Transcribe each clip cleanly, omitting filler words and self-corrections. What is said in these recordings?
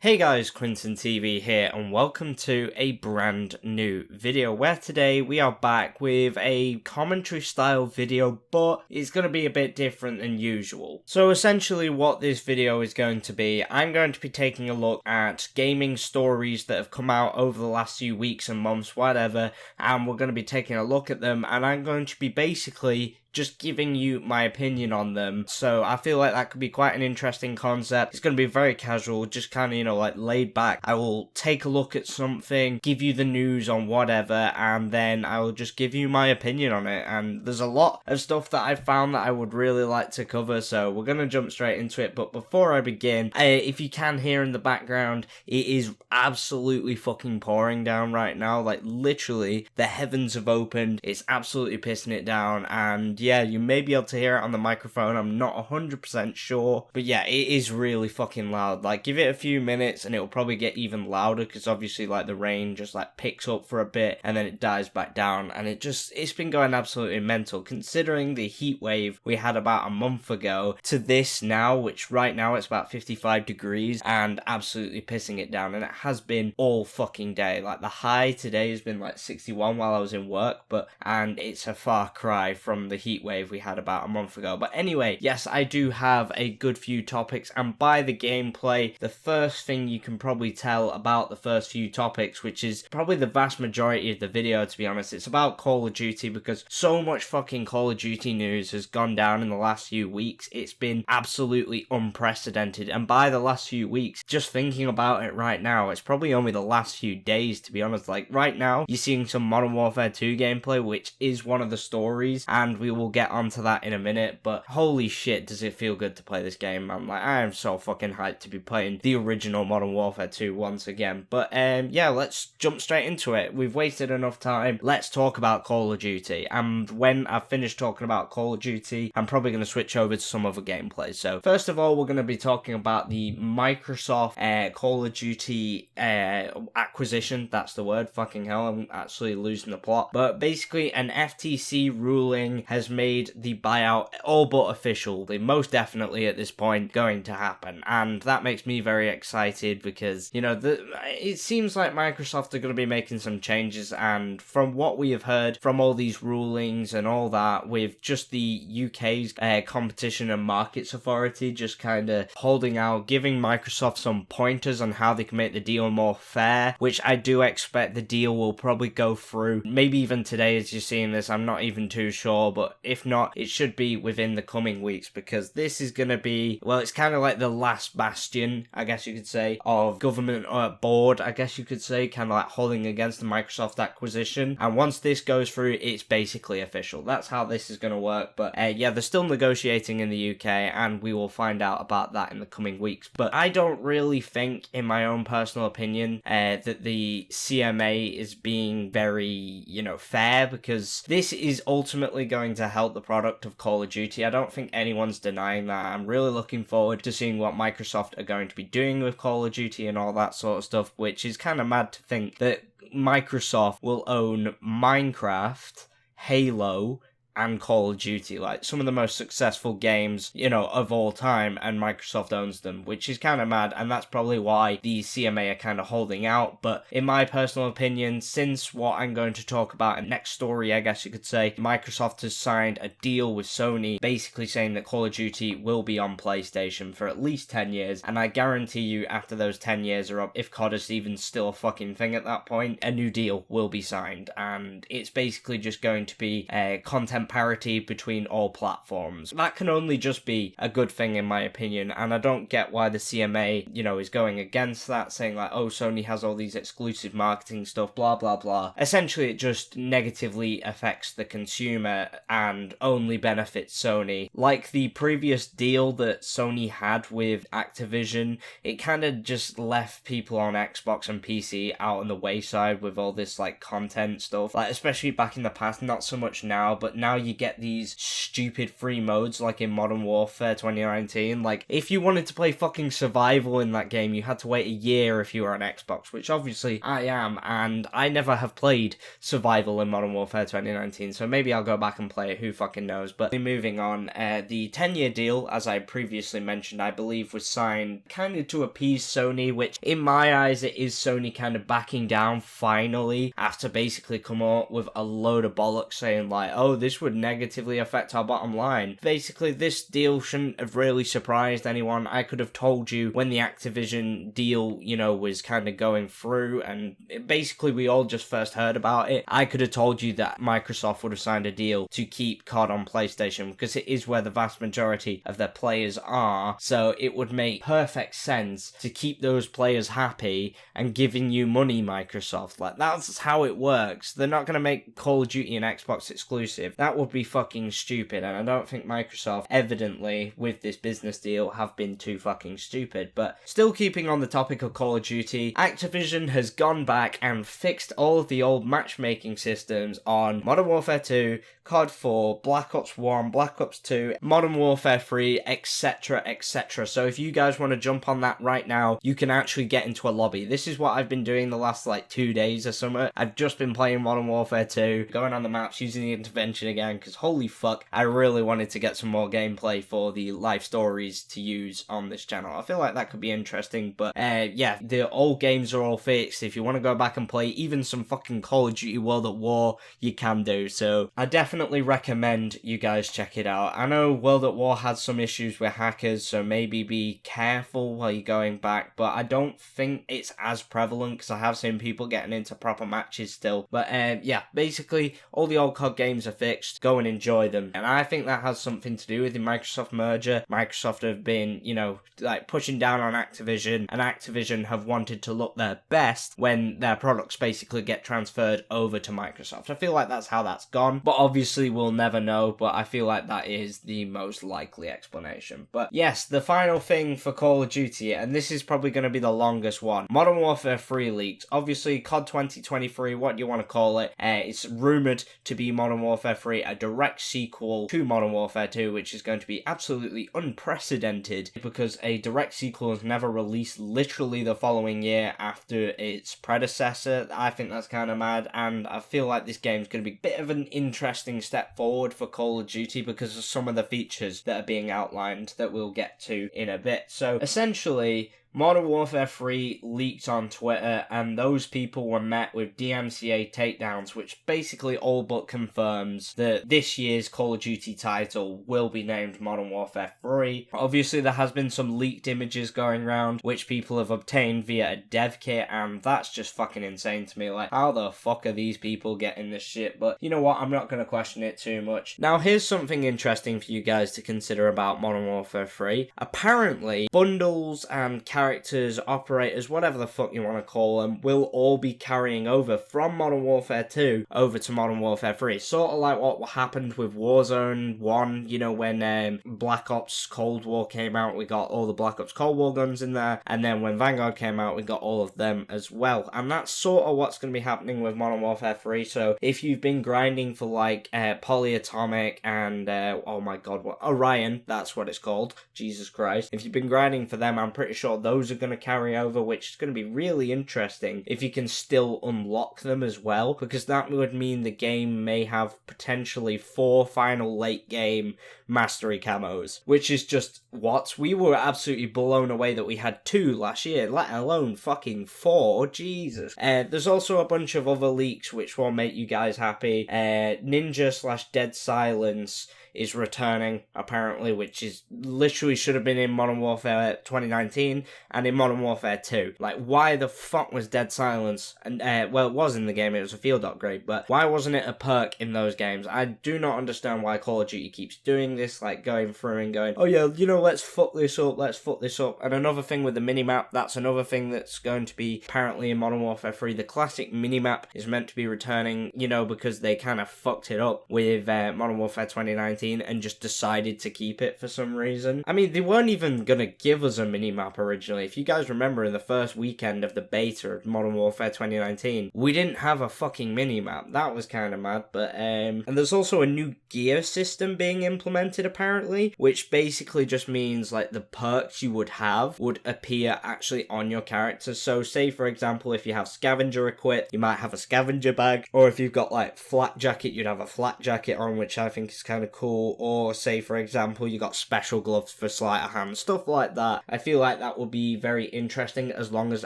Hey guys, QuinntonTV here, and welcome to a brand new video where today we are back with a commentary style video, but it's going to be a bit different than usual. So essentially what this video is going to be, I'm going to be taking a look at gaming stories that have come out over the last few weeks and months, whatever, and we're going to be taking a look at them, and I'm going to be basically just giving you my opinion on them. So I feel like that could be quite an interesting concept. It's going to be very casual, just kind of, like laid back. I will take a look at something, give you the news on whatever, and then I will just give you my opinion on it. And there's a lot of stuff that I found that I would really like to cover, so we're going to jump straight into it. But before I begin, if you can hear in the background, it is absolutely fucking pouring down right now. Like literally, the heavens have opened. It's absolutely pissing it down, and yeah, you may be able to hear it on the microphone. I'm not 100% sure. But yeah, it is really fucking loud. Like, give it a few minutes and it'll probably get even louder because obviously, like, the rain just, like, picks up for a bit and then it dies back down. And it's been going absolutely mental. Considering the heat wave we had about a month ago to this now, which right now it's about 55 degrees and absolutely pissing it down. And it has been all fucking day. Like, the high today has been, like, 61 while I was in work. And it's a far cry from the heat wave we had about a month ago. But anyway, yes, I do have a good few topics, and by the gameplay, the first thing you can probably tell about the first few topics, which is probably the vast majority of the video, to be honest, it's about Call of Duty, because so much fucking Call of Duty news has gone down in the last few weeks. It's been absolutely unprecedented, and by the last few weeks, just thinking about it right now, it's probably only the last few days, to be honest. Like right now, you're seeing some Modern Warfare 2 gameplay, which is one of the stories, and we will get onto that in a minute, but holy shit does it feel good to play this game, man. Like, I am so fucking hyped to be playing the original Modern Warfare 2 once again. But yeah, let's jump straight into it. We've wasted enough time. Let's talk about Call of Duty, and when I've finished talking about Call of Duty, I'm probably going to switch over to some other gameplay. So first of all, we're going to be talking about the Microsoft Call of Duty acquisition. That's the word. Fucking hell, I'm actually losing the plot. But basically, an FTC ruling has made the buyout all but official. They most definitely at this point going to happen, and that makes me very excited because, you know, it seems like Microsoft are going to be making some changes, and from what we have heard from all these rulings and all that, with just the UK's Competition and Markets Authority just kind of holding out, giving Microsoft some pointers on how they can make the deal more fair, which I do expect the deal will probably go through, maybe even today as you're seeing this. I'm not even too sure, but if not, it should be within the coming weeks, because this is going to be, well, it's kind of like the last bastion, I guess you could say, of government board, I guess you could say, kind of like holding against the Microsoft acquisition. And once this goes through, it's basically official. That's how this is going to work. But yeah, they're still negotiating in the UK, and we will find out about that in the coming weeks. But I don't really think, in my own personal opinion, that the CMA is being very, you know, fair, because this is ultimately going to help the product of Call of Duty. I don't think anyone's denying that. I'm really looking forward to seeing what Microsoft are going to be doing with Call of Duty and all that sort of stuff, which is kind of mad to think that Microsoft will own Minecraft, Halo, and Call of Duty, like some of the most successful games, you know, of all time, and Microsoft owns them, which is kind of mad, and that's probably why the CMA are kind of holding out. But in my personal opinion, since what I'm going to talk about in next story, I guess you could say, Microsoft has signed a deal with Sony, basically saying that Call of Duty will be on PlayStation for at least 10 years, and I guarantee you after those 10 years are up, if COD is even still a fucking thing at that point, a new deal will be signed, and it's basically just going to be content parity between all platforms. That can only just be a good thing, in my opinion, and I don't get why the CMA, you know, is going against that, saying like, oh, Sony has all these exclusive marketing stuff, blah blah blah. Essentially, it just negatively affects the consumer and only benefits Sony. Like the previous deal that Sony had with Activision, it kind of just left people on Xbox and PC out on the wayside with all this like content stuff, like especially back in the past, not so much now, but now now you get these stupid free modes like in Modern Warfare 2019. Like, if you wanted to play fucking survival in that game, you had to wait a year if you were on Xbox, which obviously I am, and I never have played survival in Modern Warfare 2019, so maybe I'll go back and play it, who fucking knows. But moving on, the 10-year deal, as I previously mentioned, I believe was signed kind of to appease Sony, which in my eyes it is Sony kind of backing down finally after basically come up with a load of bollocks saying like, oh, this would negatively affect our bottom line. Basically, this deal shouldn't have really surprised anyone. I could have told you when the Activision deal, you know, was kind of going through, and basically we all just first heard about it. I could have told you that Microsoft would have signed a deal to keep COD on PlayStation because it is where the vast majority of their players are, so it would make perfect sense to keep those players happy and giving you money, Microsoft. Like, that's how it works. They're not going to make Call of Duty an Xbox exclusive. That would be fucking stupid, and I don't think Microsoft, evidently, with this business deal, have been too fucking stupid. But still keeping on the topic of Call of Duty, Activision has gone back and fixed all of the old matchmaking systems on Modern Warfare 2, COD 4, Black Ops 1, Black Ops 2, Modern Warfare 3, etc, etc. So if you guys want to jump on that right now, you can actually get into a lobby. This is what I've been doing the last like 2 days or something. I've just been playing Modern Warfare 2, going on the maps, using the intervention again, because holy fuck, I really wanted to get some more gameplay for the live stories to use on this channel. I feel like that could be interesting, but yeah, the old games are all fixed. If you want to go back and play even some fucking Call of Duty World at War, you can do. So I definitely recommend you guys check it out. I know World at War had some issues with hackers, so maybe be careful while you're going back, but I don't think it's as prevalent because I have seen people getting into proper matches still. But yeah, basically all the old COD games are fixed. Go and enjoy them, and I think that has something to do with the Microsoft merger. Microsoft have been, you know, like pushing down on Activision, and Activision have wanted to look their best when their products basically get transferred over to Microsoft. I feel like that's how that's gone, but obviously we'll never know, but I feel like that is the most likely explanation. But yes, the final thing for Call of Duty, and this is probably going to be the longest one, Modern Warfare 3 leaked. Obviously COD 2023, what you want to call it, it's rumoured to be Modern Warfare 3, a direct sequel to Modern Warfare 2, which is going to be absolutely unprecedented because a direct sequel is never released literally the following year after its predecessor. I think that's kind of mad, and I feel like this game's going to be a bit of an interesting step forward for Call of Duty because of some of the features that are being outlined that we'll get to in a bit. So essentially, Modern Warfare 3 leaked on Twitter, and those people were met with DMCA takedowns, which basically all but confirms that this year's Call of Duty title will be named Modern Warfare 3. Obviously, there has been some leaked images going around, which people have obtained via a dev kit, and that's just fucking insane to me. Like, how the fuck are these people getting this shit? But you know what? I'm not going to question it too much. Now, here's something interesting for you guys to consider about Modern Warfare 3. Apparently, bundles and characters, operators, whatever the fuck you want to call them, will all be carrying over from Modern Warfare 2 over to Modern Warfare 3. Sort of like what happened with Warzone 1, you know, when Black Ops Cold War came out, we got all the Black Ops Cold War guns in there, and then when Vanguard came out, we got all of them as well. And that's sort of what's going to be happening with Modern Warfare 3. So if you've been grinding for like Polyatomic and, oh my god, what, Orion, that's what it's called, Jesus Christ. If you've been grinding for them, I'm pretty sure those are going to carry over, which is going to be really interesting if you can still unlock them as well, because that would mean the game may have potentially 4 final late game mastery camos, which is just what? We were absolutely blown away that we had 2 last year, let alone fucking 4, Jesus. There's also a bunch of other leaks which will make you guys happy. Ninja/Dead Silence is returning, apparently, which is literally should have been in Modern Warfare 2019 and in Modern Warfare 2. Like, why the fuck was Dead Silence? And well, it was in the game, it was a field upgrade, but why wasn't it a perk in those games? I do not understand why Call of Duty keeps doing this, like going through and going, oh yeah, you know, no, let's fuck this up. And another thing with the minimap, that's another thing that's going to be apparently in Modern Warfare 3. The classic minimap is meant to be returning, you know, because they kind of fucked it up with Modern Warfare 2019 and just decided to keep it for some reason. I mean, they weren't even gonna give us a minimap originally. If you guys remember, in the first weekend of the beta of Modern Warfare 2019, we didn't have a fucking minimap. That was kind of mad, but and there's also a new gear system being implemented apparently, which basically just means like the perks you would have would appear actually on your character. So say for example, if you have scavenger equipped, you might have a scavenger bag, or if you've got like flak jacket, you'd have a flak jacket on, which I think is kind of cool. Or say for example, you got special gloves for sleight of hand, stuff like that. I feel like that would be very interesting, as long as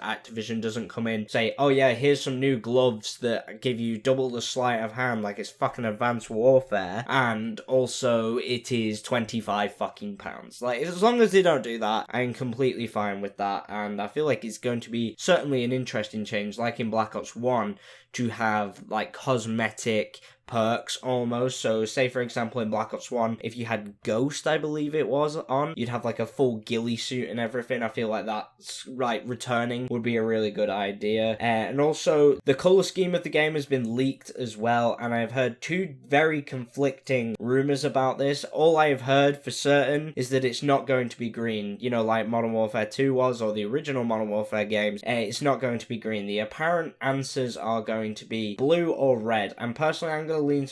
Activision doesn't come in say, oh yeah, here's some new gloves that give you double the sleight of hand, like it's fucking Advanced Warfare, and also it is 25 fucking pounds. Like, as long as they don't do that, I'm completely fine with that, and I feel like it's going to be certainly an interesting change, like in Black Ops 1, to have like cosmetic perks almost. So say for example in Black Ops 1, if you had Ghost, I believe it was, on, you'd have like a full ghillie suit and everything. I feel like that's right, returning would be a really good idea. And also the color scheme of the game has been leaked as well, and I've heard two very conflicting rumors about this. All I've heard for certain is that it's not going to be green, you know, like Modern Warfare 2 was, or the original Modern Warfare games. It's not going to be green. The apparent answers are going to be blue or red, and personally I'm going to lean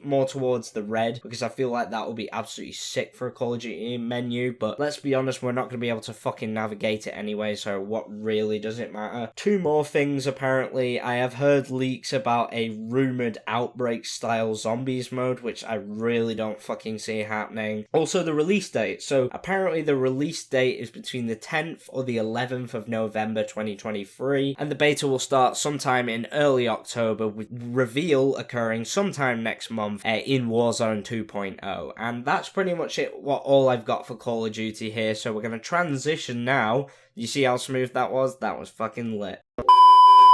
more towards the red, because I feel like that will be absolutely sick for a Call of Duty menu. But let's be honest, we're not going to be able to fucking navigate it anyway, so what really does it matter? Two more things apparently. I have heard leaks about a rumored Outbreak style zombies mode, which I really don't fucking see happening. Also the release date. So apparently the release date is between the 10th or the 11th of November 2023, and the beta will start sometime in early October, with reveal occurring sometime next month in Warzone 2.0. And that's pretty much it, all I've got for Call of Duty here. So we're going to transition now. You see how smooth that was? That was fucking lit.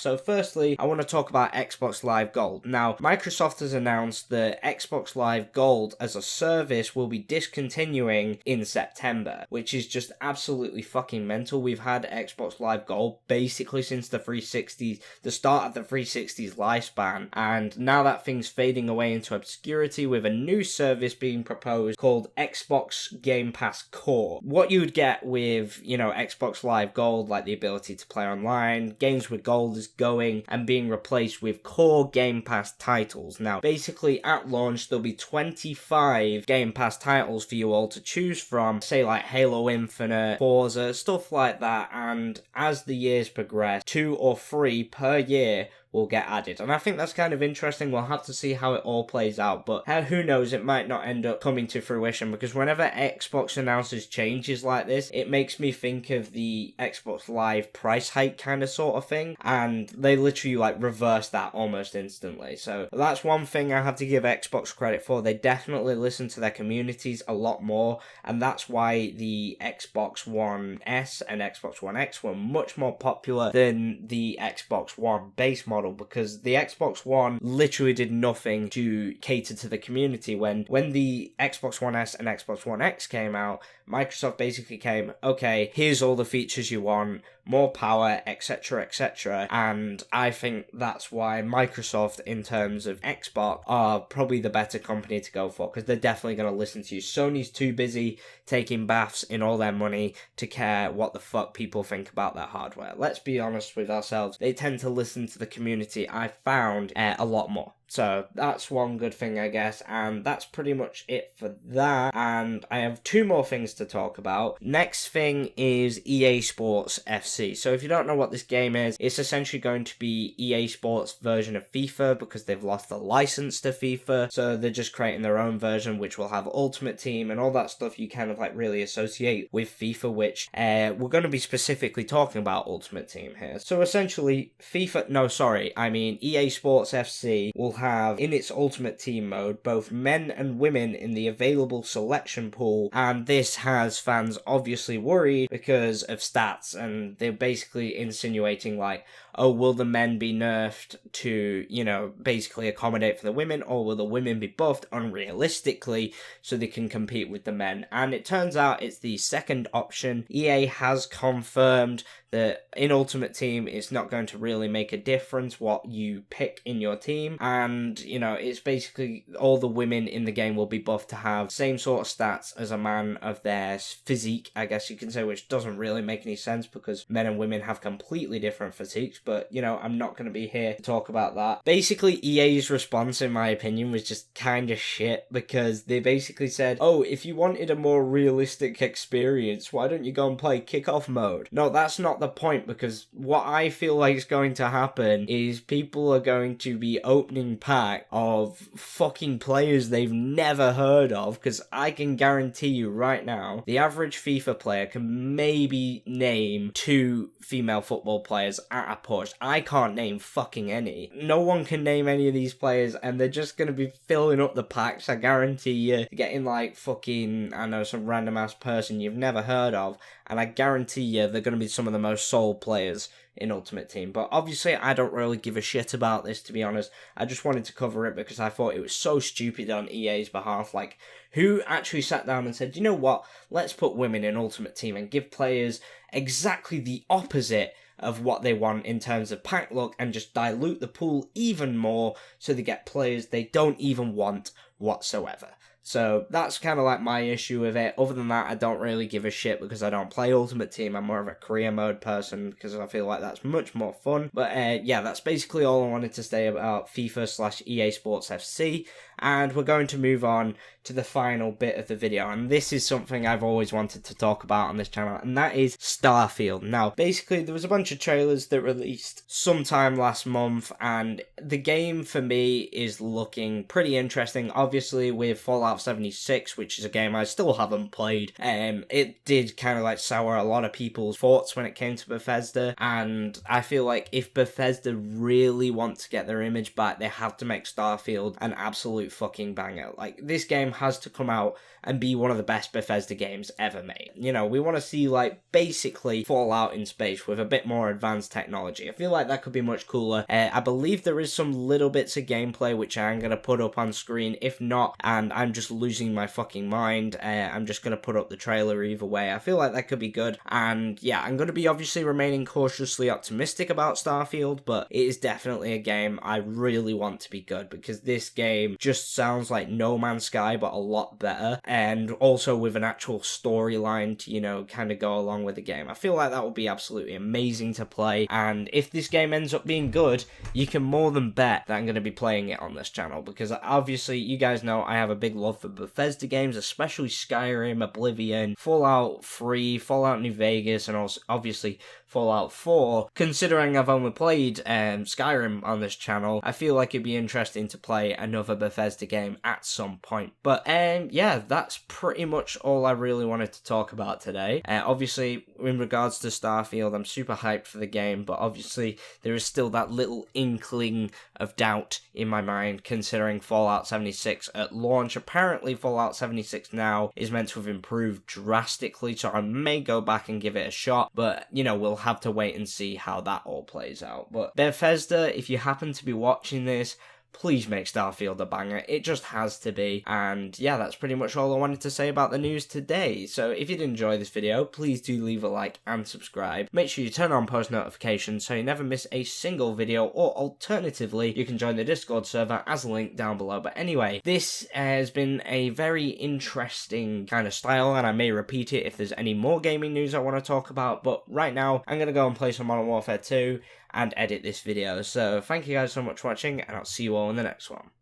So firstly, I want to talk about Xbox Live Gold. Now, Microsoft has announced that Xbox Live Gold as a service will be discontinuing in September, which is just absolutely fucking mental. We've had Xbox Live Gold basically since the 360s, the start of the 360's lifespan, and now that thing's fading away into obscurity with a new service being proposed called Xbox Game Pass Core. What you would get with, you know, Xbox Live Gold, like the ability to play online, games with gold is going and being replaced with core Game Pass titles. Now, basically at launch, there'll be 25 Game Pass titles for you all to choose from, say like Halo Infinite, Forza, stuff like that, and as the years progress, 2 or 3 per year will get added. And I think that's kind of interesting. We'll have to see how it all plays out, but who knows, it might not end up coming to fruition, because whenever Xbox announces changes like this, it makes me think of the Xbox Live price hike kind of sort of thing, and they literally like reverse that almost instantly. So that's one thing I have to give Xbox credit for. They definitely listen to their communities a lot more, and that's why the Xbox One S and Xbox One X were much more popular than the Xbox One base model, because the Xbox One literally did nothing to cater to the community. When the Xbox One S and Xbox One X came out, Microsoft basically came, okay, here's all the features you want, more power, etc, etc, and I think that's why Microsoft, in terms of Xbox, are probably the better company to go for, because they're definitely going to listen to you. Sony's too busy taking baths in all their money to care what the fuck people think about their hardware. Let's be honest with ourselves, they tend to listen to the community, I found, a lot more. So that's one good thing, I guess, and that's pretty much it for that. And I have two more things to talk about. Next thing is EA Sports FC. So if you don't know what this game is, it's essentially going to be EA Sports version of FIFA, because they've lost the license to FIFA. So they're just creating their own version, which will have Ultimate Team and all that stuff you kind of like really associate with FIFA, which we're going to be specifically talking about Ultimate Team here. So essentially, EA Sports FC will will have in its Ultimate Team mode both men and women in the available selection pool, and this has fans obviously worried because of stats, and they're basically insinuating like, oh, will the men be nerfed to, you know, basically accommodate for the women, or will the women be buffed unrealistically so they can compete with the men? And it turns out it's the second option. EA has confirmed that in Ultimate Team it's not going to really make a difference what you pick in your team, and you know, it's basically all the women in the game will be buffed to have same sort of stats as a man of their physique, I guess you can say, which doesn't really make any sense because men and women have completely different physiques, but you know, I'm not going to be here to talk about that. Basically, EA's response, in my opinion, was just kind of shit, because they basically said, oh, if you wanted a more realistic experience, why don't you go and play kickoff mode? No, that's not the point, because what I feel like is going to happen is people are going to be opening pack of fucking players they've never heard of, because I can guarantee you right now, the average FIFA player can maybe name 2 female football players at a push. I can't name fucking any. No one can name any of these players, and they're just going to be filling up the packs. I guarantee you, getting like fucking, I know, some random ass person you've never heard of, and I guarantee you they're going to be some of the most sold players in Ultimate Team. But obviously I don't really give a shit about this, to be honest. I just wanted to cover it because I thought it was so stupid on EA's behalf. Like, who actually sat down and said, you know what, let's put women in Ultimate Team and give players exactly the opposite of what they want in terms of pack luck, and just dilute the pool even more so they get players they don't even want whatsoever. So that's kind of like my issue with it. Other than that, I don't really give a shit because I don't play Ultimate Team. I'm more of a career mode person because I feel like that's much more fun. But yeah, that's basically all I wanted to say about FIFA/EA Sports FC. And we're going to move on to the final bit of the video. And this is something I've always wanted to talk about on this channel, and that is Starfield. Now, basically, there was a bunch of trailers that released sometime last month, and the game for me is looking pretty interesting. Obviously, with Fallout 76, which is a game I still haven't played, it did kind of like sour a lot of people's thoughts when it came to Bethesda, and I feel like if Bethesda really want to get their image back, they have to make Starfield an absolute fucking banger. Like, this game has to come out and be one of the best Bethesda games ever made. You know, we want to see like basically Fallout in space with a bit more advanced technology. I feel like that could be much cooler. I believe there is some little bits of gameplay which I'm going to put up on screen. If not, and I'm just losing my fucking mind, I'm just going to put up the trailer either way. I feel like that could be good. And yeah, I'm going to be obviously remaining cautiously optimistic about Starfield, but it is definitely a game I really want to be good, because this game just sounds like No Man's Sky, but a lot better, and also with an actual storyline to, you know, kind of go along with the game. I feel like that would be absolutely amazing to play, and if this game ends up being good, you can more than bet that I'm going to be playing it on this channel, because obviously you guys know I have a big love for Bethesda games, especially Skyrim, Oblivion, Fallout 3, Fallout New Vegas, and also obviously Fallout 4. Considering I've only played Skyrim on this channel, I feel like it'd be interesting to play another Bethesda game at some point. But yeah, that's pretty much all I really wanted to talk about today. Obviously, in regards to Starfield, I'm super hyped for the game, but obviously there is still that little inkling of doubt in my mind, considering Fallout 76 at launch. Apparently Fallout 76 now is meant to have improved drastically, so I may go back and give it a shot, but you know, we'll have to wait and see how that all plays out. But Bethesda, if you happen to be watching this, please make Starfield a banger. It just has to be. And yeah, that's pretty much all I wanted to say about the news today. So if you did enjoy this video, please do leave a like and subscribe. Make sure you turn on post notifications so you never miss a single video, or alternatively, you can join the Discord server as linked down below. But anyway, this has been a very interesting kind of style, and I may repeat it if there's any more gaming news I want to talk about. But right now, I'm going to go and play some Modern Warfare 2 and edit this video. So thank you guys so much for watching, and I'll see you all in the next one.